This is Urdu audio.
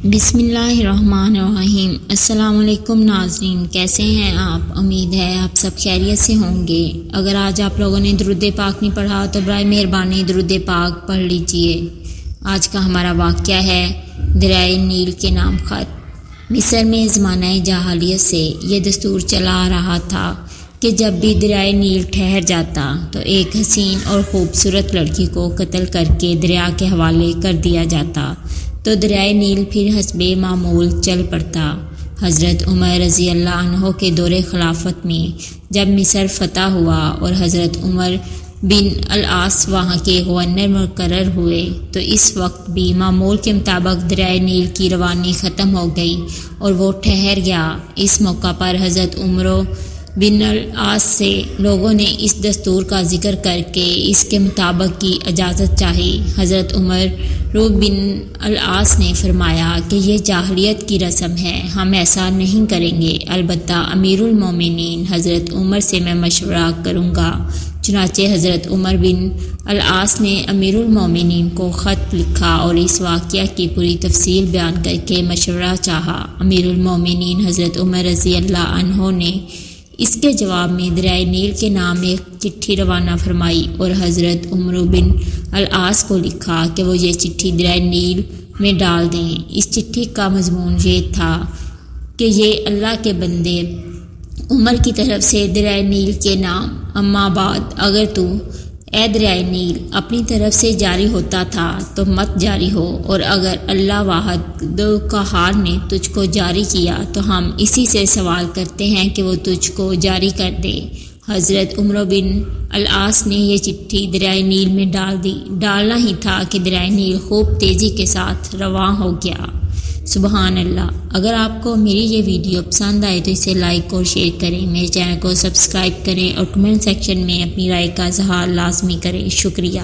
بسم اللہ الرحمن الرحیم۔ السلام علیکم ناظرین، کیسے ہیں آپ؟ امید ہے آپ سب خیریت سے ہوں گے۔ اگر آج آپ لوگوں نے درود پاک نہیں پڑھا تو برائے مہربانی درود پاک پڑھ لیجئے۔ آج کا ہمارا واقعہ ہے دریائے نیل کے نام خط۔ مصر میں زمانہ جاہلیت سے یہ دستور چلا آ رہا تھا کہ جب بھی دریائے نیل ٹھہر جاتا تو ایک حسین اور خوبصورت لڑکی کو قتل کر کے دریا کے حوالے کر دیا جاتا تو دریائے نیل پھر حسب معمول چل پڑتا۔ حضرت عمر رضی اللہ عنہ کے دور خلافت میں جب مصر فتح ہوا اور حضرت عمر بن العاص وہاں کے گورنر مقرر ہوئے تو اس وقت بھی معمول کے مطابق دریائے نیل کی روانی ختم ہو گئی اور وہ ٹھہر گیا۔ اس موقع پر حضرت عمر بن العاص سے لوگوں نے اس دستور کا ذکر کر کے اس کے مطابق کی اجازت چاہی۔ حضرت عمر بن العاص نے فرمایا کہ یہ جاہلیت کی رسم ہے، ہم ایسا نہیں کریں گے، البتہ امیر المومنین حضرت عمر سے میں مشورہ کروں گا۔ چنانچہ حضرت عمر بن العاص نے امیر المومنین کو خط لکھا اور اس واقعہ کی پوری تفصیل بیان کر کے مشورہ چاہا۔ امیر المومنین حضرت عمر رضی اللہ عنہ نے اس کے جواب میں دریائے نیل کے نام ایک چٹھی روانہ فرمائی اور حضرت عمر بن العاص کو لکھا کہ وہ یہ چٹھی دریائے نیل میں ڈال دیں۔ اس چٹھی کا مضمون یہ تھا کہ یہ اللہ کے بندے عمر کی طرف سے دریائے نیل کے نام، اما بعد اگر تو اے دریائے نیل اپنی طرف سے جاری ہوتا تھا تو مت جاری ہو، اور اگر اللہ واحد قہار نے تجھ کو جاری کیا تو ہم اسی سے سوال کرتے ہیں کہ وہ تجھ کو جاری کر دے۔ حضرت عمر بن العاص نے یہ چٹھی دریائے نیل میں ڈال دی۔ ڈالنا ہی تھا کہ دریائے نیل خوب تیزی کے ساتھ رواں ہو گیا۔ سبحان اللہ۔ اگر آپ کو میری یہ ویڈیو پسند آئے تو اسے لائک اور شیئر کریں، میرے چینل کو سبسکرائب کریں اور کمنٹ سیکشن میں اپنی رائے کا اظہار لازمی کریں۔ شکریہ۔